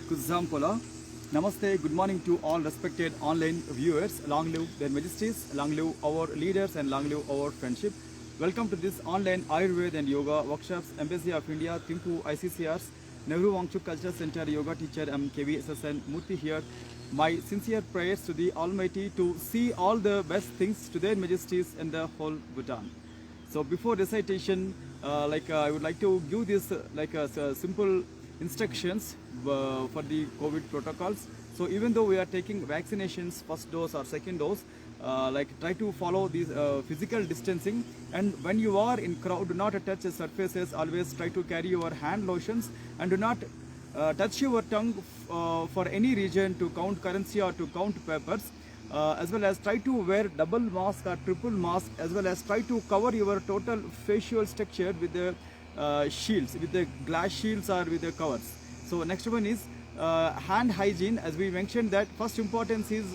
Kuzampola. Namaste, good morning to all respected online viewers. Long live their majesties, long live our leaders, and long live our friendship. Welcome to this online Ayurveda and Yoga workshops, Embassy of India, Thimphu ICCRs, Nehru Wangchuk Culture Center Yoga teacher KVSSN Murthy here. My sincere prayers to the Almighty to see all the best things to their majesties and the whole Bhutan. So before recitation, I would like to give this simple instructions for the COVID protocols. So even though we are taking vaccinations, first dose or second dose, try to follow these physical distancing. And when you are in crowd, do not touch the surfaces. Always try to carry your hand lotions and do not touch your tongue for any region to count currency or to count papers. As well as try to wear double mask or triple mask, as well as try to cover your total facial structure with the shields, with the glass shields or with the covers. So next one is hand hygiene. As we mentioned that first importance is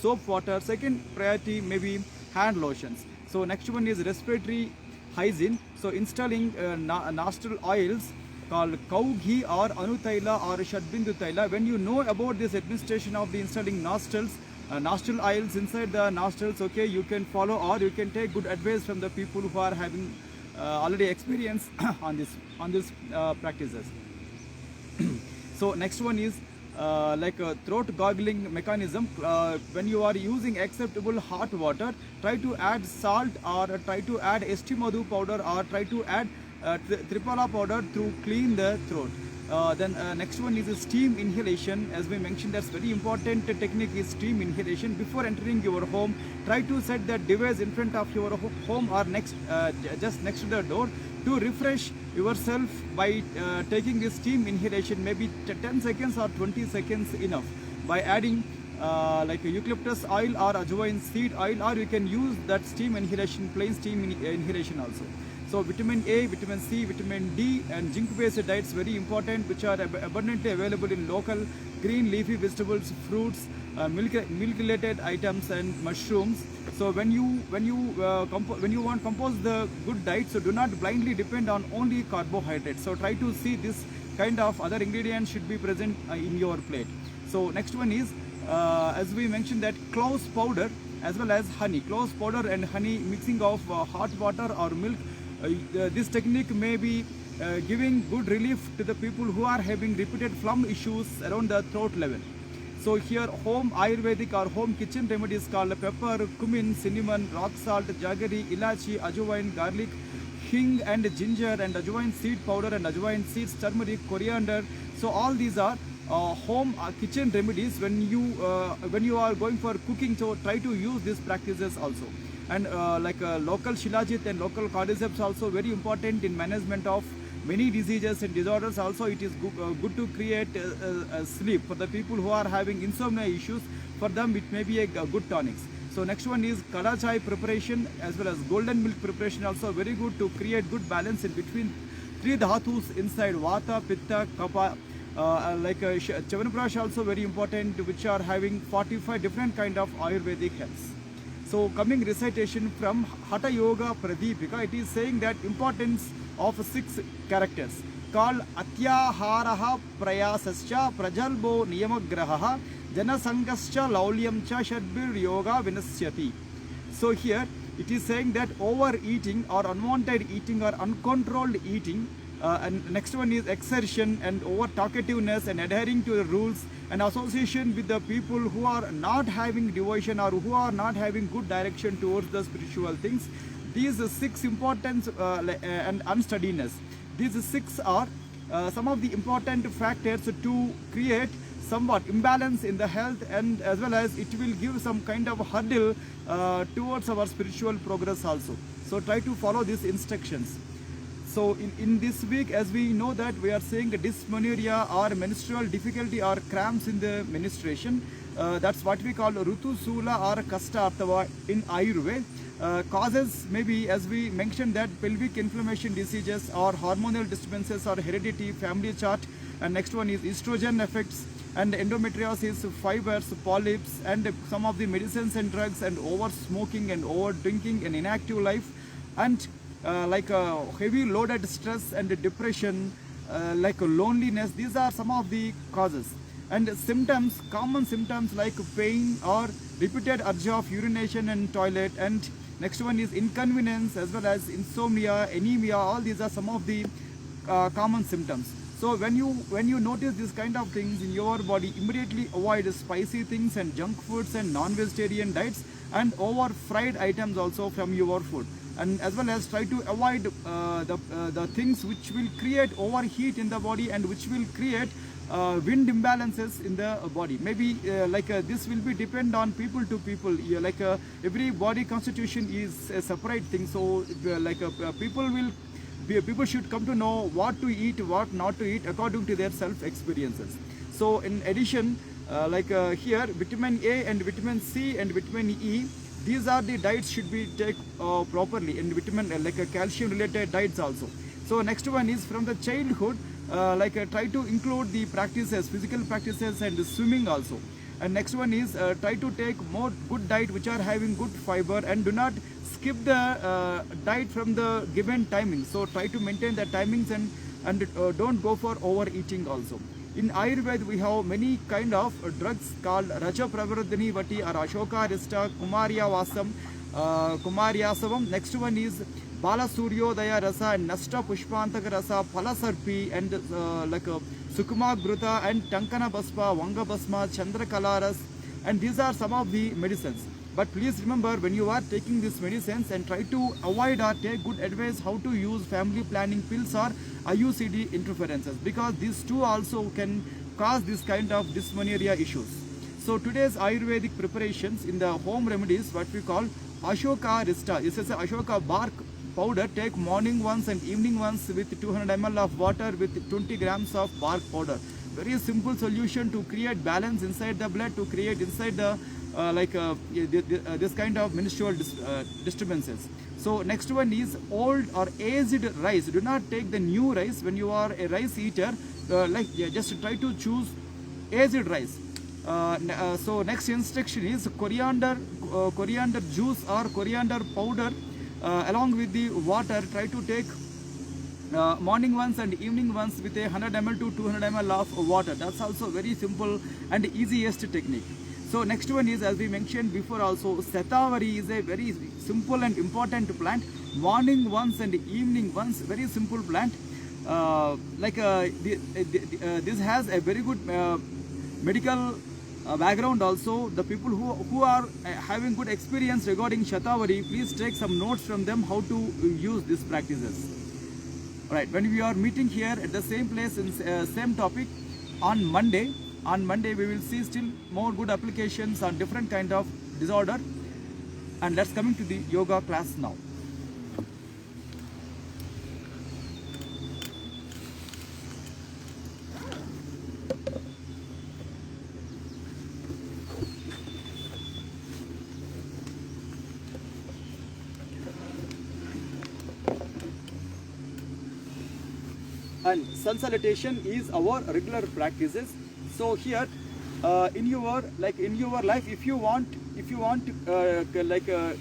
soap water, second priority maybe hand lotions. So next one is respiratory hygiene. So installing nostril oils called cow ghee or anutaila or shadbindu taila. When you know about this administration of the installing nostrils, nostril oils inside the nostrils, okay, you can follow or you can take good advice from the people who are having already experience on this practices. So next one is like a throat gargling mechanism. When you are using acceptable hot water, try to add salt or try to add estimadu powder or try to add triphala powder to clean the throat. Then next one is steam inhalation. As we mentioned, that's very important technique is steam inhalation. Before entering your home, try to set that device in front of your home or just next to the door to refresh yourself by taking this steam inhalation, maybe 10 seconds or 20 seconds enough, by adding like eucalyptus oil or ajwain seed oil, or you can use that steam inhalation, plain steam inhalation also. So vitamin A, vitamin C, vitamin D and zinc based diets very important, which are abundantly available in local green leafy vegetables, fruits, milk related items and mushrooms. So when you want to compose the good diet, so do not blindly depend on only carbohydrates. So try to see this kind of other ingredients should be present in your plate. So next one is as we mentioned that cloves powder as well as honey. Cloves powder and honey mixing of hot water or milk. This technique may be giving good relief to the people who are having repeated phlegm issues around the throat level. So here home Ayurvedic or home kitchen remedies called pepper, cumin, cinnamon, rock salt, jaggery, ilachi, ajwain, garlic, hing and ginger and ajwain seed powder and ajwain seeds, turmeric, coriander. So all these are home kitchen remedies when you are going for cooking. So try to use these practices also. And local shilajit and local cordyceps also very important in management of many diseases and disorders. Also it is good to create sleep for the people who are having insomnia issues. For them it may be a good tonics. So next one is kada chai preparation as well as golden milk preparation, also very good to create good balance in between three dhatus inside vata, pitta, kapha. Chavanprash also very important, which are having 45 different kind of Ayurvedic healths. So coming recitation from Hatha Yoga Pradipika, it is saying that importance of 6 characters called Atyaharaha Prayasascha Prajalbo Niyamagraha Janasangascha Laulyamcha Shadbir Yoga Vinasyati. So here it is saying that overeating or unwanted eating or uncontrolled eating, and next one is exertion and over talkativeness and adhering to the rules and association with the people who are not having devotion or who are not having good direction towards the spiritual things. These 6 importance and unsteadiness. These 6 are some of the important factors to create somewhat imbalance in the health, and as well as it will give some kind of hurdle towards our spiritual progress also. So try to follow these instructions. So in this week, as we know that we are saying dysmenorrhea or menstrual difficulty or cramps in the menstruation, that's what we call Rutu Sula or Kasta Artava in Ayurveda. Causes maybe, as we mentioned, that pelvic inflammation diseases or hormonal disturbances or heredity, family chart, and next one is estrogen effects and endometriosis, fibers, polyps, and some of the medicines and drugs, and over smoking and over drinking and inactive life, and heavy loaded stress and depression, like loneliness. These are some of the causes. And symptoms, common symptoms like pain or repeated urge of urination and toilet. And next one is inconvenience as well as insomnia, anemia. All these are some of the common symptoms. So when you notice this kind of things in your body, immediately avoid spicy things and junk foods and non-vegetarian diets and over fried items also from your food. And as well as try to avoid the things which will create overheat in the body and which will create wind imbalances in the body. Maybe this will be depend on people to people. Every body constitution is a separate thing. So people should come to know what to eat, what not to eat according to their self experiences. So in addition, here vitamin A and vitamin C and vitamin E, these are the diets should be take properly, and vitamin calcium related diets also. So next one is from the childhood, try to include the practices, physical practices and swimming also. And next one is try to take more good diet which are having good fiber, and do not skip the diet from the given timing. So try to maintain the timings, and don't go for overeating also. In Ayurveda, we have many kind of drugs called Raja Pravardhani Vati or Ashoka Rista, Kumarya Vasam, Kumaryasavam. Next one is Bala Suryodaya Rasa and Nasta Pushpantaka Rasa, Palasarpi and Sukuma Gruta and Tankana Baspa, Vanga Basma, Chandra Kalaras. And these are some of the medicines. But please remember, when you are taking these medicines, and try to avoid or take good advice how to use family planning pills or IUCD interferences, because these two also can cause this kind of dysmenorrhea issues. So today's Ayurvedic preparations in the home remedies, what we call Ashoka Rista. This is a Ashoka bark powder. Take morning once and evening once with 200 ml of water with 20 grams of bark powder. Very simple solution to create balance inside the blood, to create inside the this kind of menstrual disturbances. So next one is old or aged rice. Do not take the new rice when you are a rice eater. Just try to choose aged rice. So next instruction is coriander juice or coriander powder along with the water. Try to take morning once and evening once with a 100 ml to 200 ml of water. That's also very simple and easiest technique. So next one is, as we mentioned before also, Setavari is a very simple and important plant. Morning once and evening once, very simple plant. This has a very good medical background also. The people who are having good experience regarding Shatavari, please take some notes from them how to use these practices. Alright, when we are meeting here at the same place in same topic on Monday. On Monday we will see still more good applications on different kind of disorder. And let's coming to the yoga class now. And sun salutation is our regular practices. So here in your life, if you want to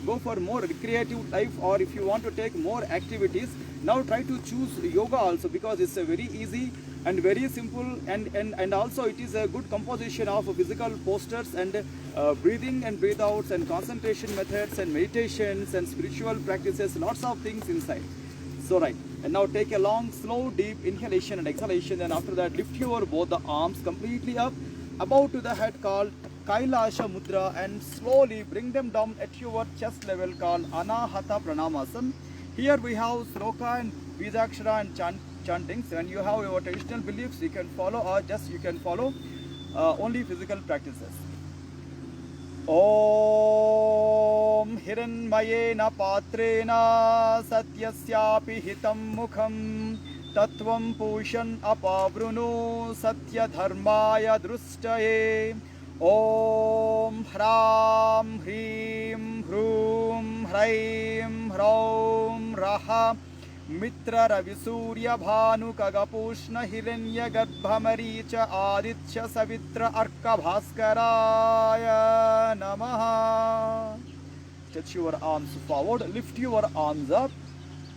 go for more recreative life, or if you want to take more activities, now try to choose yoga also, because it's a very easy and very simple, and also it is a good composition of physical postures and breathing and breathe outs and concentration methods and meditations and spiritual practices, lots of things inside. So right, and now take a long, slow, deep inhalation and exhalation. And after that, lift your both the arms completely up, above to the head, called Kailasha Mudra, and slowly bring them down at your chest level, called Anahata Pranamasana. Here we have Sloka and Bijakshara and chantings. When you have your traditional beliefs, you can follow, or just you can follow only physical practices. Om Hiranmayena Patrena Satyasyapi Hitam Mukham Tattvam Pushan Apavrunu Satya Dharmaya Drustaye. Om Hram Hrim Hrum Hraim Hraum Raha Mitra Ravisurya Bhanu Kagapushna Hiranya Garbhamaricha Aditya Savitra Arka Bhaskaraya Namaha. Stretch your arms forward, lift your arms up,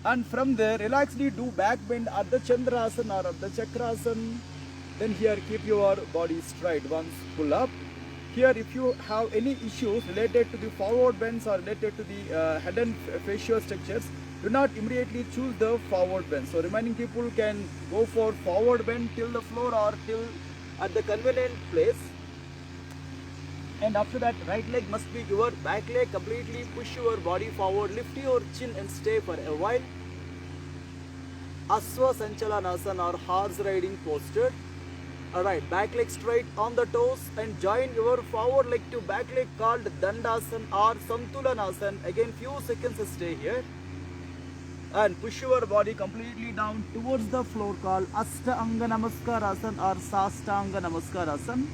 and from there relaxedly do back bend at the Chandrasana or at the Chakrasana. Then here keep your body straight once pull up. Here if you have any issues related to the forward bends or related to the head and facial structures, do not immediately choose the forward bend. So remaining people can go for forward bend till the floor or till at the convenient place. And after that, right leg must be your back leg. Completely push your body forward, lift your chin and stay for a while. Asva Sanchalanasana or horse riding posture. Alright, back leg straight on the toes and join your forward leg to back leg called Dandasana or Samtulanasana. Again few seconds stay here. And push your body completely down towards the floor called Astanga Namaskarasana or Sastanga Namaskarasana.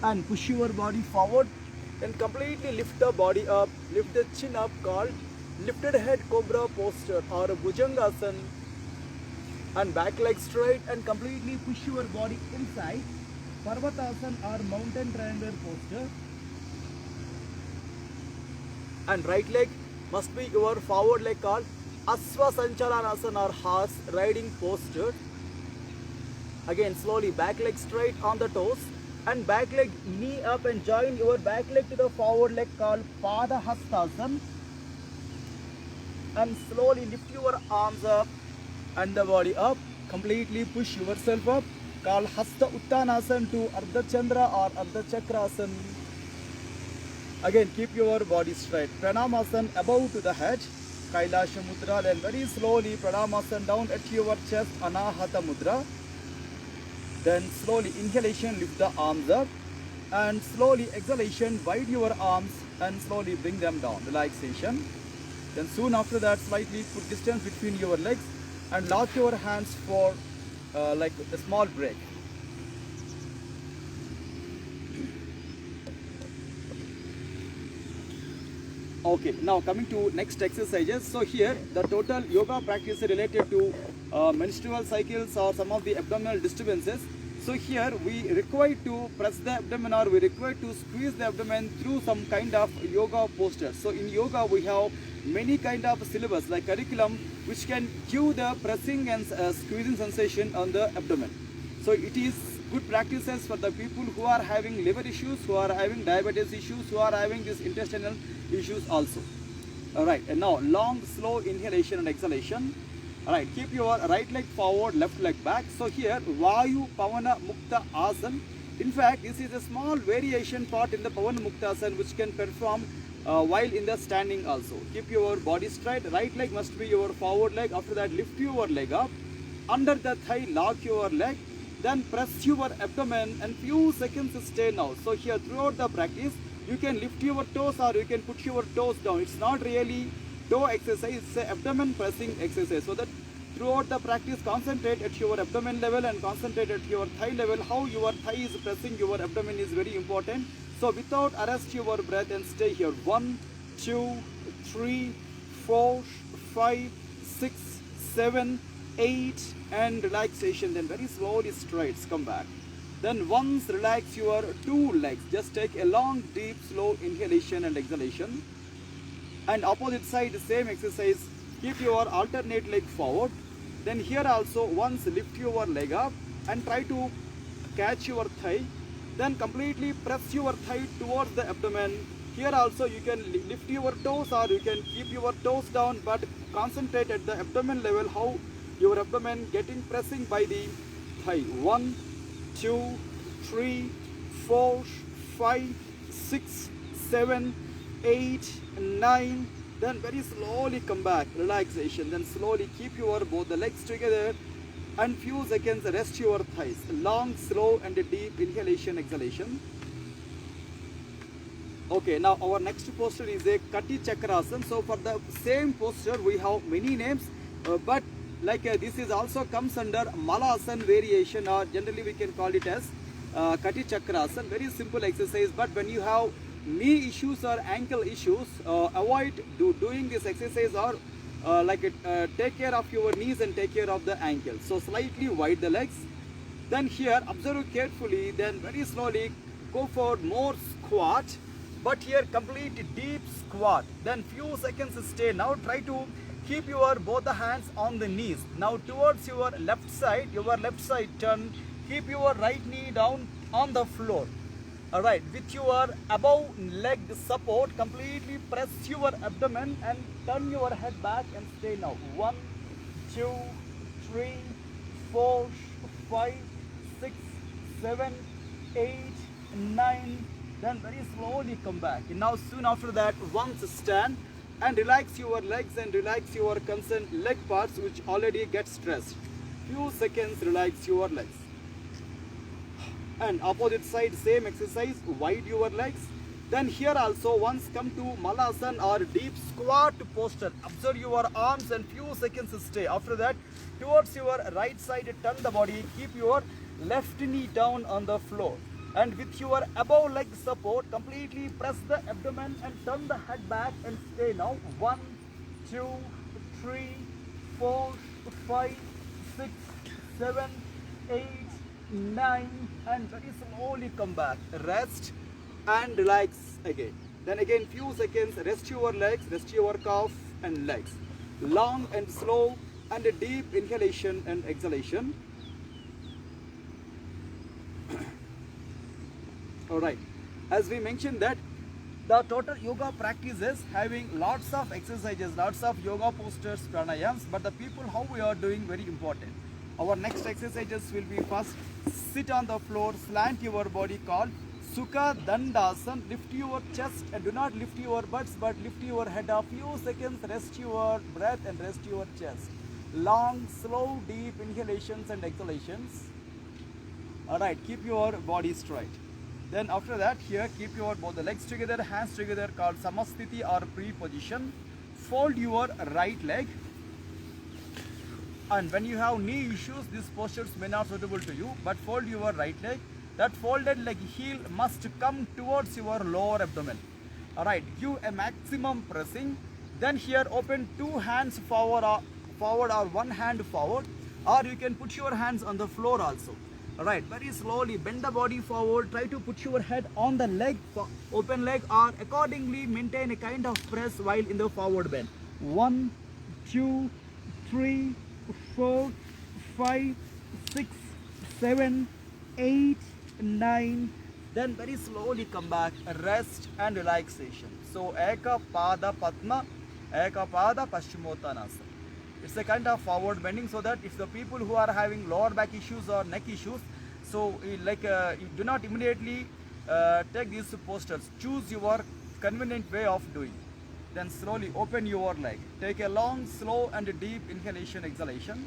And push your body forward and completely lift the body up, lift the chin up called lifted head cobra posture or Bhujangasana. And back leg straight and completely push your body inside Parvatasana or mountain triangle posture. And right leg must be your forward leg called Asva Sanchalanasana or horse riding posture. Again slowly back leg straight on the toes and back leg knee up and join your back leg to the forward leg called Pada Hastasana. And slowly lift your arms up and the body up, completely push yourself up, called Hasta Uttanasana to Ardha Chandra or Ardha Chakrasana. Again keep your body straight, Pranamasana above to the head, Kailasha Mudra, then very slowly Pranamasana down at your chest, Anahata Mudra. Then slowly inhalation, lift the arms up and slowly exhalation, wide your arms and slowly bring them down, relaxation. Then soon after that slightly put distance between your legs and lock your hands for like a small break. Okay, now coming to next exercises. So here the total yoga practice related to menstrual cycles or some of the abdominal disturbances. So here we require to press the abdomen or we require to squeeze the abdomen through some kind of yoga posture. So in yoga we have many kind of syllabus like curriculum which can give the pressing and squeezing sensation on the abdomen. So it is good practices for the people who are having liver issues, who are having diabetes issues, who are having these intestinal issues also. Alright, and now long slow inhalation and exhalation. Alright, keep your right leg forward, left leg back. So here Vayu Pavana Mukta Asana. In fact, this is a small variation part in the Pavana Mukta Asana which can perform while in the standing also. Keep your body straight, right leg must be your forward leg. After that lift your leg up, under the thigh lock your leg, then press your abdomen and few seconds stay now. So here throughout the practice you can lift your toes or you can put your toes down. It's not really toe exercise, it's an abdomen pressing exercise. So that throughout the practice concentrate at your abdomen level and concentrate at your thigh level. How your thigh is pressing your abdomen is very important. So without arrest your breath and stay here. 1, 2, 3, 4, 5, 6, 7, 8 and relaxation. Then very slowly straight come back. Then once relax your two legs, just take a long deep slow inhalation and exhalation. And opposite side same exercise, keep your alternate leg forward. Then here also once lift your leg up and try to catch your thigh. Then completely press your thigh towards the abdomen. Here also you can lift your toes or you can keep your toes down, but concentrate at the abdomen level, how your abdomen getting pressing by the thigh. 1, 2, 3, 4, 5, 6, 7, 8, 9. Then very slowly come back, relaxation. Then slowly keep your both the legs together and few seconds rest your thighs. Long, slow and a deep inhalation, exhalation. Okay, now our next posture is a Kati Chakrasana. So for the same posture we have many names, but like this is also comes under Malasana variation, or generally we can call it as Kati Chakrasana. Very simple exercise, but when you have knee issues or ankle issues, avoid doing this exercise or take care of your knees and take care of the ankles. So slightly wide the legs. Then here observe carefully, then very slowly go for more squat, but here complete deep squat. Then few seconds stay. Now try to keep your both the hands on the knees. Now towards your left side turn, keep your right knee down on the floor. Alright, with your above leg support, completely press your abdomen and turn your head back and stay now. 1, 2, 3, 4, 5, 6, 7, 8, 9. Then very slowly come back. And now soon after that, once stand and relax your legs and relax your concerned leg parts which already get stressed. Few seconds relax your legs. And opposite side same exercise, wide your legs. Then here also once come to Malasana or deep squat posture. Observe your arms and few seconds stay. After that towards your right side turn the body, keep your left knee down on the floor. And with your above leg support completely press the abdomen and turn the head back and stay now. 1, 2, 3, 4, 5, 6, 7, 8, 9, and very slowly come back. Rest and relax again. Then again few seconds, rest your legs, rest your calf and legs. Long and slow and a deep inhalation and exhalation. Alright, as we mentioned that the total yoga practice is having lots of exercises, lots of yoga postures, pranayams, but the people how we are doing very important. Our next exercises will be first sit on the floor, slant your body called Sukha Dandasana. Lift your chest and do not lift your butts but lift your head a few seconds, rest your breath and rest your chest. Long, slow, deep inhalations and exhalations. Alright, keep your body straight. Then after that here keep your both the legs together, hands together called Samasthiti or pre-position. Fold your right leg. And when you have knee issues, these postures may not suitable to you, but fold your right leg. That folded leg heel must come towards your lower abdomen. Alright, give a maximum pressing. Then here open two hands forward or one hand forward, or you can put your hands on the floor also. Alright, very slowly bend the body forward, try to put your head on the leg, open leg, or accordingly maintain a kind of press while in the forward bend. 1, 2, 3, 4, 5, 6, 7, 8, 9. Then very slowly come back, rest and relaxation. So Eka Pada Padma, Eka Pada Paschimottanasana. It's a kind of forward bending, so that if the people who are having lower back issues or neck issues, so you do not immediately take these postures. Choose your convenient way of doing. Then slowly open your leg. Take a long, slow and deep inhalation, exhalation.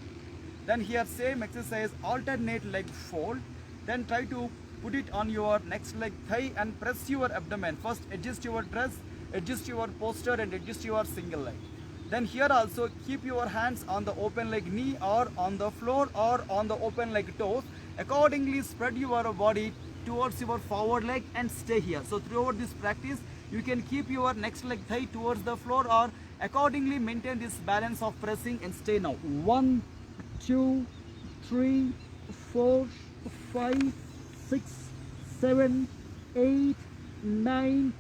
Then here same exercise, alternate leg fold. Then try to put it on your next leg thigh and press your abdomen. First adjust your dress, adjust your posture and adjust your single leg. Then here also keep your hands on the open leg knee or on the floor or on the open leg toes. Accordingly spread your body towards your forward leg and stay here. So throughout this practice you can keep your next leg thigh towards the floor or accordingly maintain this balance of pressing and stay now. 1, 2, 3, 4, 5, 6, 7, 8, 9,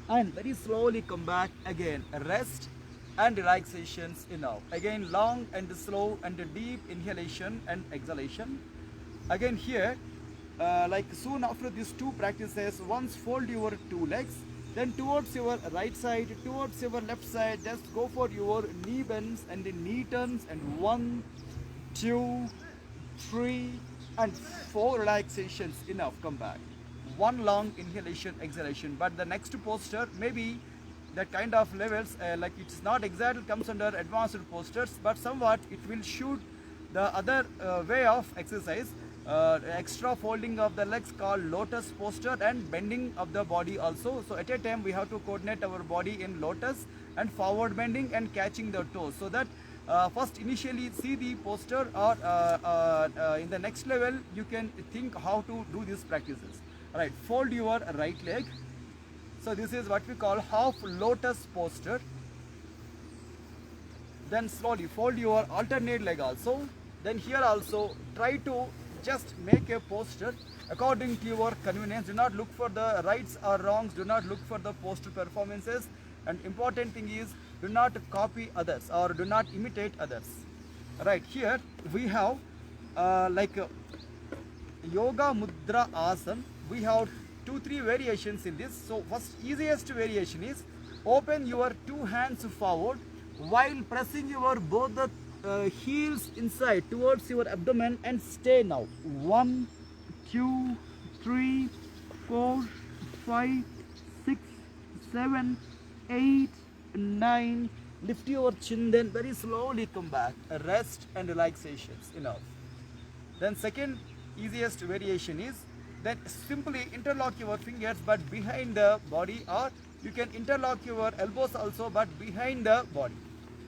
and very slowly come back again. Rest and relaxations enough. Again long and slow and deep inhalation and exhalation. Again here like soon after these two practices, once fold your two legs, then towards your right side, towards your left side, just go for your knee bends and knee turns, and 1, 2, 3 and 4 relaxations enough. Come back. One long inhalation, exhalation. But the next posture maybe that kind of levels like it's not exactly comes under advanced postures, but somewhat it will shoot the other way of exercise. Extra folding of the legs called lotus posture and bending of the body also. So at a time we have to coordinate our body in lotus and forward bending and catching the toes, so that first initially see the posture, or in the next level you can think how to do these practices. Alright, fold your right leg. So this is what we call half lotus posture. Then slowly fold your alternate leg also. Then here also try to just make a posture according to your convenience. Do not look for the rights or wrongs. Do not look for the posture performances. And important thing is, do not copy others or do not imitate others. Right, here we have Yoga Mudra Asana, we have 2-3 variations in this. So first easiest variation is open your two hands forward while pressing your both the heels inside towards your abdomen and stay now. 1, 2, 3, 4, 5, 6, 7, 8, 9. Lift your chin, then very slowly come back. Rest and relaxations enough. Then second easiest variation is that simply interlock your fingers but behind the body, or you can interlock your elbows also but behind the body.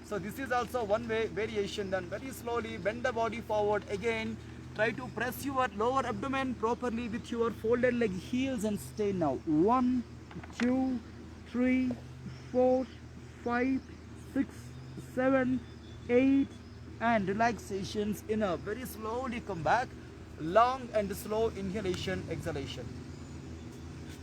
So this is also one way variation. Then very slowly bend the body forward again. Try to press your lower abdomen properly with your folded leg heels and stay now. 1, 2, 3, 4, 5, 6, 7, 8, and relaxations enough. Very slowly come back. Long and slow inhalation, exhalation.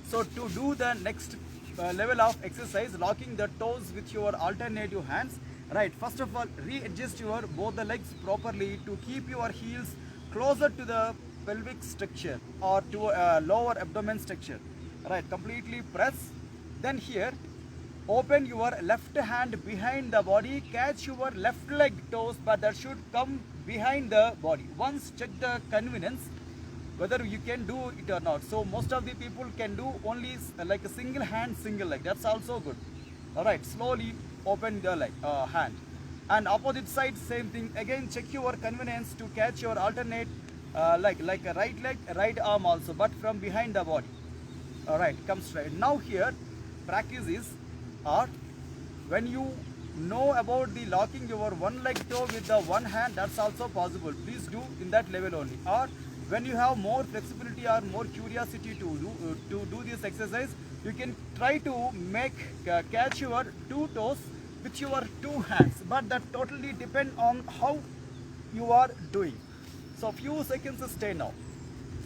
So to do the next level of exercise, locking the toes with your alternative hands. Right, first of all, readjust your both the legs properly to keep your heels closer to the pelvic structure or to lower abdomen structure. Right, completely press. Then here, open your left hand behind the body, catch your left leg toes, but that should come behind the body. Once check the convenience whether you can do it or not. So most of the people can do only like a single hand, single leg. That's also good. All right, slowly open the leg, hand. And opposite side, same thing. Again, check your convenience to catch your alternate like a right leg, right arm also, but from behind the body. All right, come straight. Now here, practice is, or when you know about the locking your one leg toe with the one hand, that's also possible. Please do in that level only. Or when you have more flexibility or more curiosity to do this exercise, you can try to catch your two toes with your two hands, but that totally depend on how you are doing. So few seconds stay now.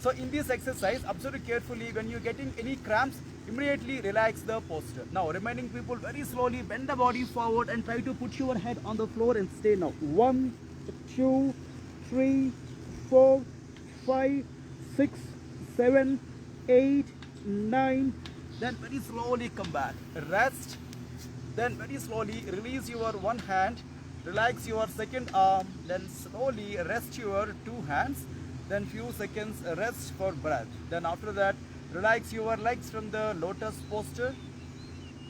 So in this exercise, observe carefully. When you're getting any cramps, immediately relax the posture. Now remaining people, very slowly bend the body forward and try to put your head on the floor and stay now. 1, 2, 3, 4, 5, 6, 7, 8, 9. Then very slowly come back. Rest. Then very slowly release your one hand. Relax your second arm. Then slowly rest your two hands. Then few seconds rest for breath. Then after that, relax your legs from the lotus posture.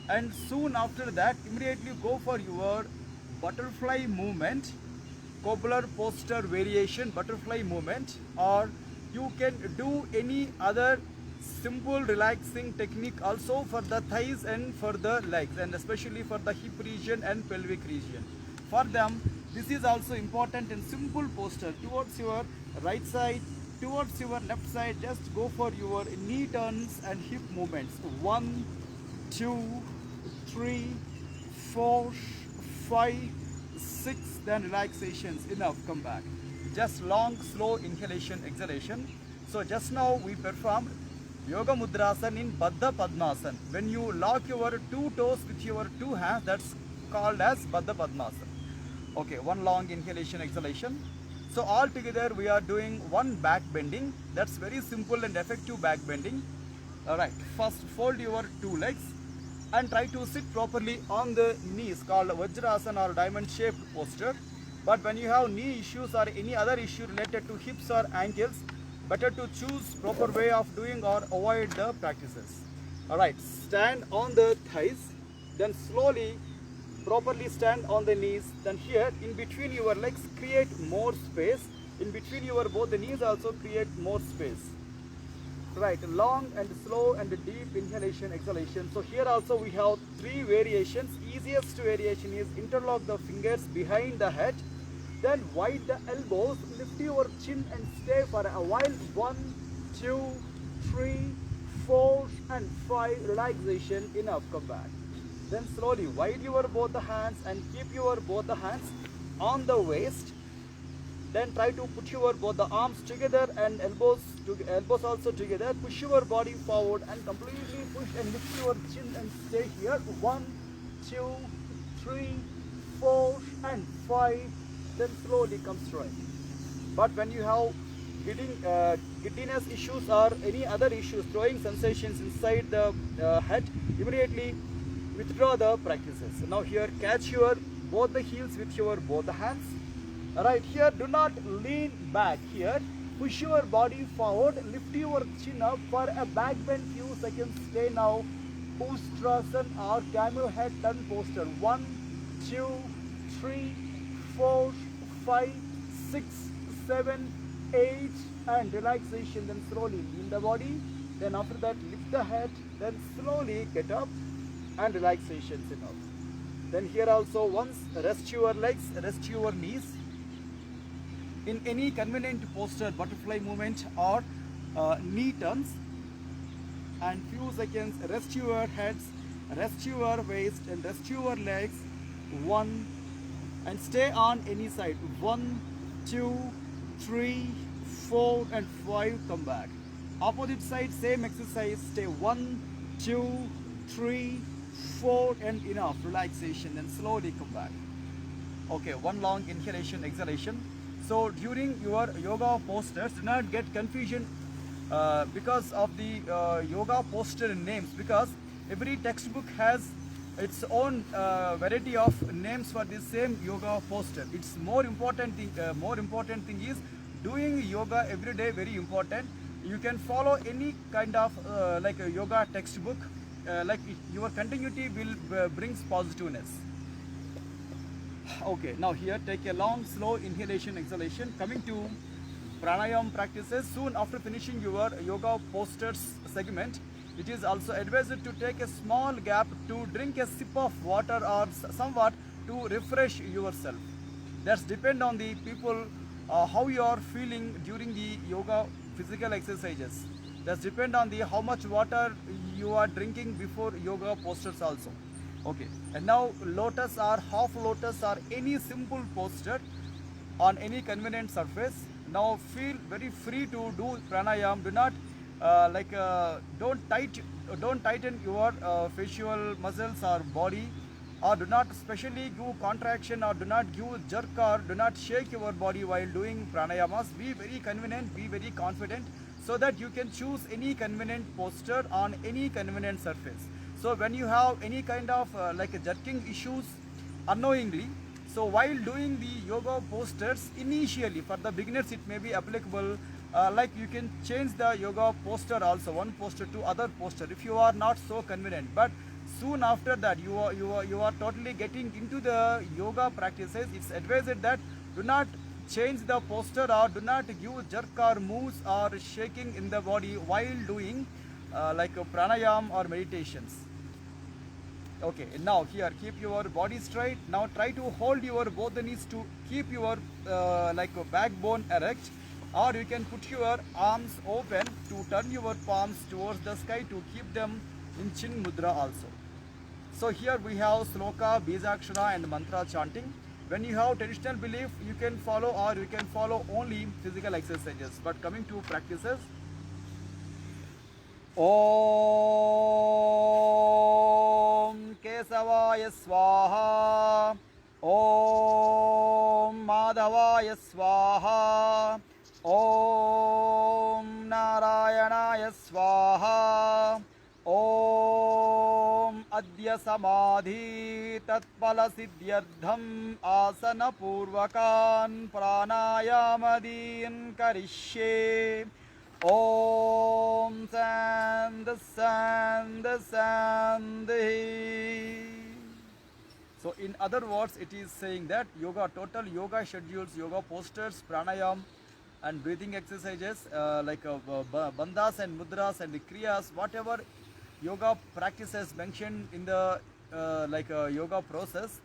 And soon after that, immediately go for your butterfly movement, cobbler posture variation, butterfly movement, or you can do any other simple relaxing technique also for the thighs and for the legs, and especially for the hip region and pelvic region. For them, this is also important and simple posture towards your right side, towards your left side. Just go for your knee turns and hip movements. 1, 2, 3, 4, 5, 6. Then relaxations enough. Come back. Just long, slow inhalation, exhalation. So just now we performed Yoga Mudrasana in Baddha Padmasana. When you lock your two toes with your two hands, that's called as Baddha Padmasana. Okay, one long inhalation, exhalation. So all together we are doing one back bending. That's very simple and effective back bending. Alright, first fold your two legs and try to sit properly on the knees, called Vajrasana or diamond shaped posture. But when you have knee issues or any other issue related to hips or ankles, better to choose proper way of doing or avoid the practices. Alright, stand on the thighs, then slowly properly stand on the knees. Then here in between your legs create more space. In between your both the knees also create more space. Right, long and slow and deep inhalation, exhalation. So here also we have 3 variations. Easiest variation is interlock the fingers behind the head, then wide the elbows, lift your chin and stay for a while. 1, 2, 3, 4 and 5. Relaxation enough. Come back. Then slowly wide your both the hands and keep your both the hands on the waist. Then try to put your both the arms together and elbows also together. Push your body forward and completely push and lift your chin and stay here. 1, 2, 3, 4 and 5. Then slowly come straight. But when you have giddiness issues or any other issues, throwing sensations inside the head, immediately withdraw the practices. Now here, catch your both the heels with your both the hands. Right here, do not lean back. Here, push your body forward, lift your chin up for a back bend few seconds. Stay now. Ustrasana or camel head turn posture. 1, 2, 3, 4, 5, 6, 7, 8, and relaxation. Then slowly lean the body. Then after that, lift the head. Then slowly get up and relaxation enough. Then here also, once rest your legs, rest your knees in any convenient posture, butterfly movement or knee turns, and few seconds rest your heads, rest your waist, and rest your legs. 1, and stay on any side. 1, 2, 3, 4, and 5. Come back. Opposite side, same exercise. Stay 1, 2, 3, 4, and enough. Relaxation. Then slowly come back. Okay, one long inhalation, exhalation. So during your yoga postures, do not get confusion because of the yoga posture names, because every textbook has its own variety of names for the same yoga posture. It's more important thing is doing yoga every day, very important. You can follow any kind of like a yoga textbook, your continuity will brings positiveness. Okay, now here take a long slow inhalation, exhalation. Coming to pranayam practices, soon after finishing your yoga postures segment, it is also advised to take a small gap to drink a sip of water or somewhat to refresh yourself. That's depend on the people, how you are feeling during the yoga physical exercises. That's depend on the how much water you are drinking before yoga postures also. Okay, and now lotus or half lotus or any simple posture on any convenient surface. Now feel very free to do pranayam. Do not don't tighten your facial muscles or body, or do not specially give contraction, or do not give jerk, or do not shake your body while doing pranayamas. Be very convenient, be very confident, so that you can choose any convenient posture on any convenient surface. So when you have any kind of jerking issues unknowingly, so while doing the yoga postures initially for the beginners, it may be applicable. Like you can change the yoga posture also, one posture to other posture if you are not so convenient. But soon after that, you are totally getting into the yoga practices. It's advised that do not change the posture, or do not give jerk or moves or shaking in the body while doing pranayam or meditations. Okay, now here keep your body straight. Now try to hold your both the knees to keep your backbone erect, or you can put your arms open to turn your palms towards the sky to keep them in chin mudra also. So here we have sloka, bijakshara and mantra chanting. When you have traditional belief, you can follow, or you can follow only physical exercises. But coming to practices, Om Kesavaya Swaha, Om Madhavaya Swaha, Om Narayanaya Swaha, Om Adya Samadhi Tatpala Siddhyardham Asana Purvakan Pranayamadin Karishye. Om Sandh Sandh Sandhi. So in other words, it is saying that yoga, total yoga schedules, yoga postures, pranayam and breathing exercises bandhas and mudras and the kriyas, whatever yoga practices mentioned in the yoga process,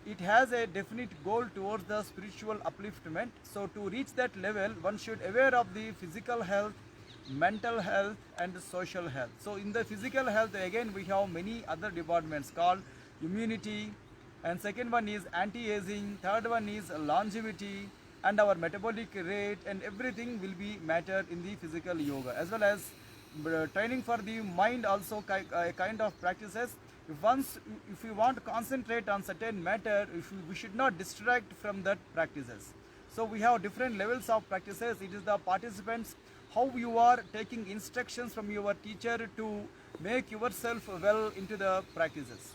it has a definite goal towards the spiritual upliftment. So to reach that level, one should aware of the physical health, mental health and social health. So in the physical health, again we have many other departments called immunity, and second one is anti-aging, third one is longevity and our metabolic rate, and everything will be matter in the physical yoga, as well as training for the mind also, kind of practices. If you want to concentrate on certain matter, we should not distract from that practices. So we have different levels of practices. It is the participants, how you are taking instructions from your teacher to make yourself well into the practices.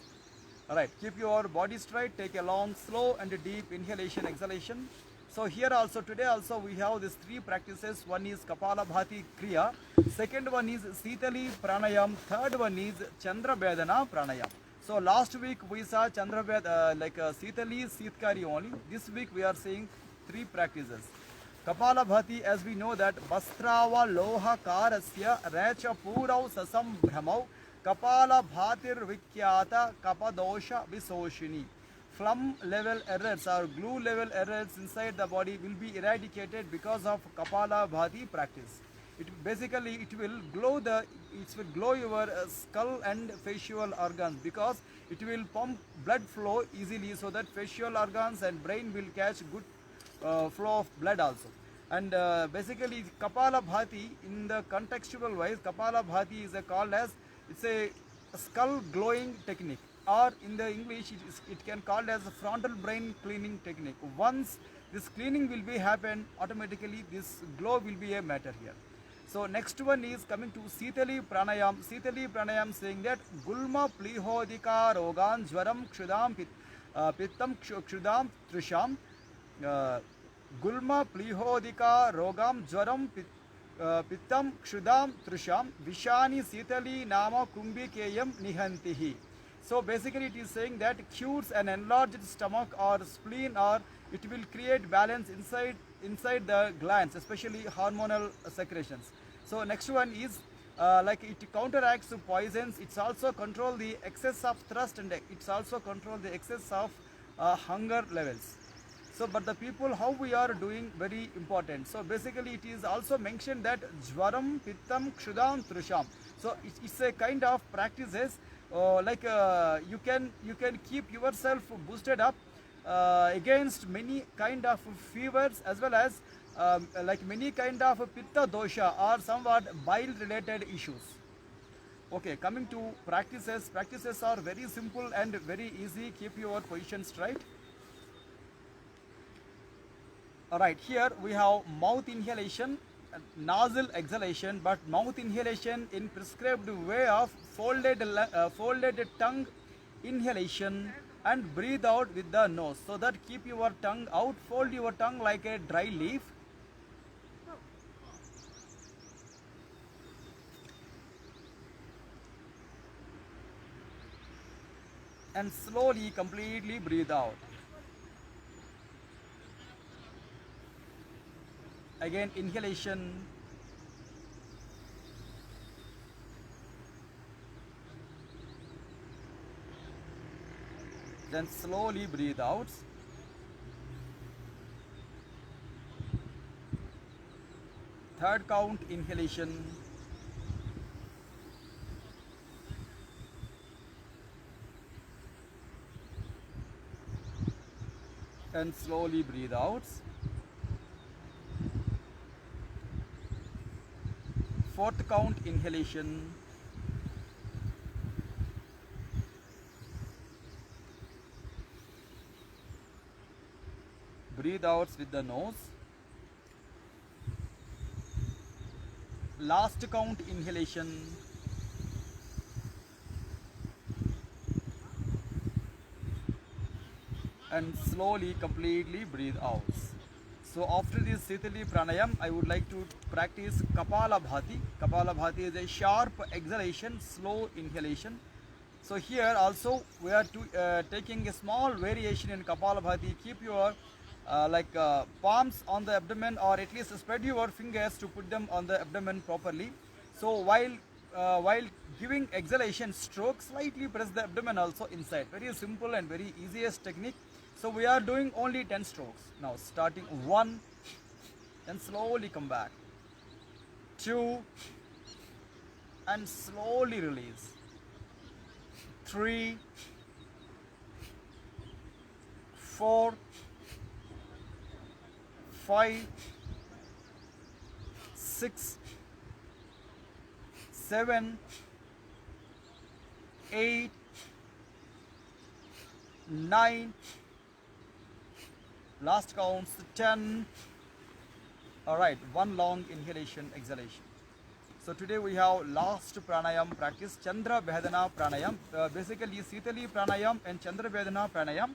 Alright, keep your body straight, take a long, slow and deep inhalation, exhalation. So here also, today also we have these three practices. One is Kapalabhati Kriya, second one is Sitali Pranayam, third one is Chandra Vedana Pranayam. So last week we saw Chandra Sitali Sitkari only. This week we are seeing three practices. Kapalabhati, as we know that Bastrava Loha Karasya Racha Purau Sasam Brahmau Kapalabhatir Vikyata Kapadosha Visoshini. Phlegm level errors or glue level errors inside the body will be eradicated because of Kapalabhati practice. It will glow your skull and facial organs, because it will pump blood flow easily, so that facial organs and brain will catch good flow of blood also. And basically Kapalabhati, in the contextual wise, Kapalabhati is called as, it's a skull glowing technique, or in the English it can called as a frontal brain cleaning technique. Once this cleaning will be happen, automatically this glow will be a matter here. So next one is coming to Sitali Pranayam. Sitali Pranayam saying that Gulma Plihodika Rogan Jwaram Kshudam Pittam Kshudam Trisham Gulma Plihodika Rogam Jwaram Pittam Kshudam Trisham Vishani Sitali Nama Kumbhikeyam Nihantihi. So basically it is saying that cures an enlarged stomach or spleen, or it will create balance inside the glands, especially hormonal secretions. So next one is like it counteracts poisons. It's also control the excess of thirst, and it's also control the excess of hunger levels. So but the people how we are doing very important. So basically it is also mentioned that Jwaram Pittam Kshudam Trisham. So it's a kind of practices you can keep yourself boosted up against many kind of fevers, as well as like many kind of pitta dosha or somewhat bile related issues. Okay, coming to practices. Practices are very simple and very easy. Keep your position straight. Alright, here we have mouth inhalation, nasal exhalation, but mouth inhalation in prescribed way of folded tongue inhalation, and breathe out with the nose. So that keep your tongue out, fold your tongue like a dry leaf. And slowly, completely breathe out. Again, inhalation. Then slowly breathe out. Third count inhalation. And slowly breathe out. Fourth count inhalation. Breathe out with the nose. Last count inhalation. And slowly, completely breathe out. So after this Sitali Pranayam, I would like to practice Kapalabhati. Kapalabhati is a sharp exhalation, slow inhalation. So here also we are taking a small variation in Kapalabhati. Keep your palms on the abdomen, or at least spread your fingers to put them on the abdomen properly. So while giving exhalation stroke, slightly press the abdomen also inside. Very simple and very easiest technique. So we are doing only 10 strokes. Now starting 1, then slowly come back. 2, and slowly release. 3, 4, 5, 6, 7, 8, 9, Last counts 10. All right, one long inhalation, exhalation. So today we have last pranayam practice, Chandra Vedana pranayam. Basically Sitali pranayam and Chandra Vedana pranayam.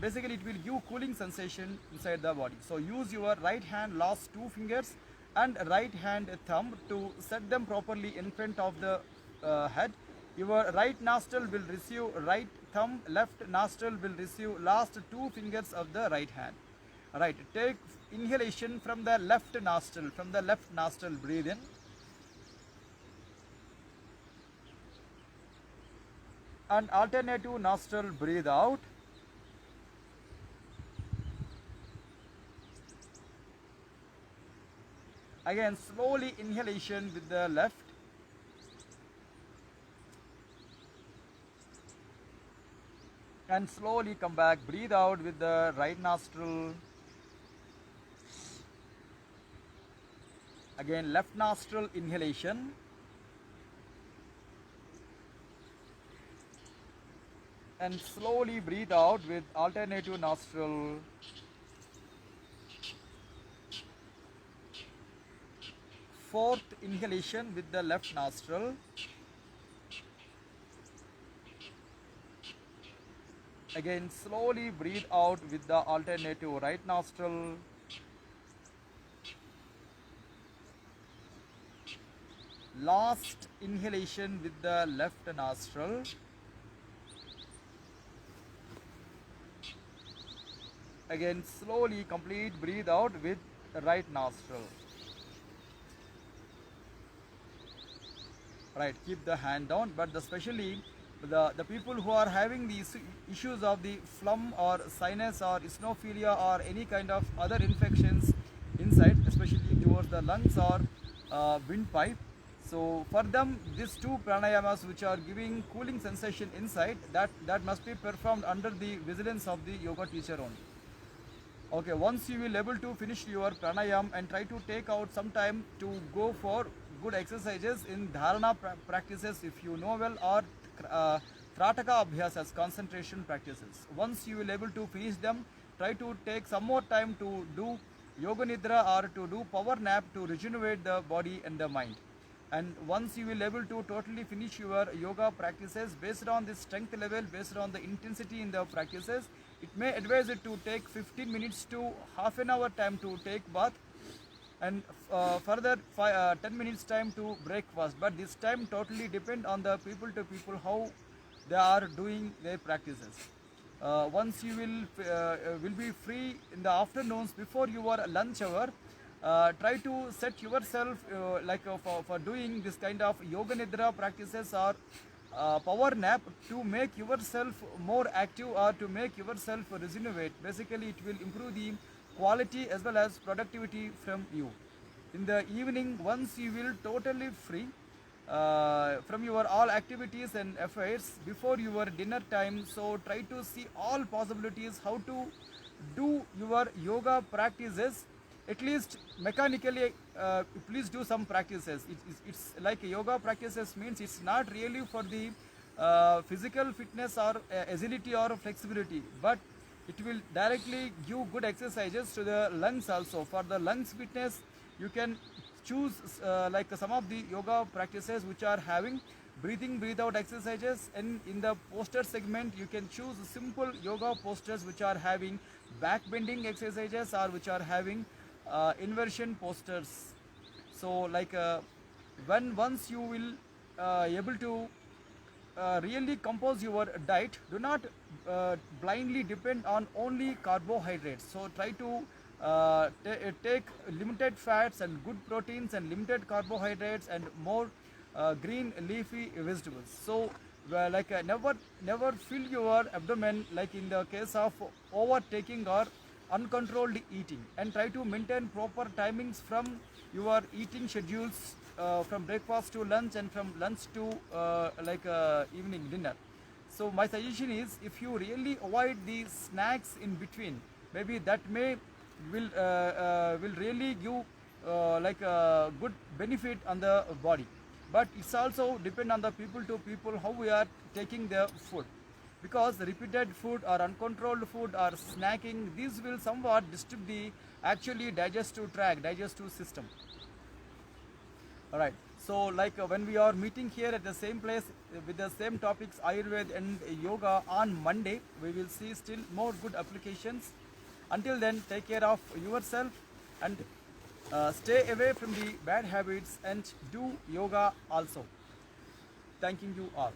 Basically it will give cooling sensation inside the body. So use your right hand last two fingers and right hand thumb to set them properly in front of the head. Your right nostril will receive right thumb, left nostril will receive last two fingers of the right hand. Alright, take inhalation from the left nostril. From the left nostril, breathe in. And alternative nostril, breathe out. Again, slowly inhalation with the left. And slowly come back, breathe out with the right nostril. Again, left nostril inhalation. And slowly breathe out with alternative nostril. Fourth inhalation with the left nostril. Again, slowly breathe out with the alternative right nostril. Last inhalation with the left nostril. Again, slowly complete breathe out with the right nostril. Right, keep the hand down, but especially the people who are having these issues of the phlegm or sinus or eosinophilia or any kind of other infections inside, especially towards the lungs or windpipe. So for them, these two pranayamas which are giving cooling sensation inside, that must be performed under the vigilance of the yoga teacher only. Okay, once you will able to finish your pranayam and try to take out some time to go for good exercises in dharana practices if you know well, or Trataka Abhyasas, concentration practices. Once you will able to finish them, try to take some more time to do Yoga Nidra or to do power nap to regenerate the body and the mind. And once you will able to totally finish your yoga practices based on the strength level, based on the intensity in the practices, it may advise it to take 15 minutes to half an hour time to take bath, and further 10 minutes time to breakfast. But this time totally depend on the people to people how they are doing their practices. Once you will be free in the afternoons before your lunch hour, try to set yourself for doing this kind of yoga nidra practices or power nap to make yourself more active or to make yourself regenerate. Basically it will improve the quality as well as productivity from you. In the evening, once you will totally free from your all activities and affairs before your dinner time, so try to see all possibilities how to do your yoga practices. At least mechanically, please do some practices. It's like yoga practices means it's not really for the physical fitness or agility or flexibility, but it will directly give good exercises to the lungs also. For the lungs fitness, you can choose like some of the yoga practices which are having breathing, breathe out exercises, and in the posture segment you can choose simple yoga postures which are having back bending exercises or which are having inversion postures. So like once you will able to really compose your diet, do not blindly depend on only carbohydrates. So try to take limited fats and good proteins and limited carbohydrates and more green leafy vegetables. So never fill your abdomen like in the case of overtaking or uncontrolled eating, and try to maintain proper timings from your eating schedules, from breakfast to lunch and from lunch to evening dinner. So my suggestion is, if you really avoid the snacks in between, maybe that will really give good benefit on the body. But it's also depend on the people to people how we are taking their food. because repeated food or uncontrolled food or snacking, these will somewhat disturb the actually digestive tract, digestive system. All right. So, like when we are meeting here at the same place with the same topics, Ayurveda and yoga on Monday, we will see still more good applications. Until then, take care of yourself and stay away from the bad habits and do yoga also. Thanking you all.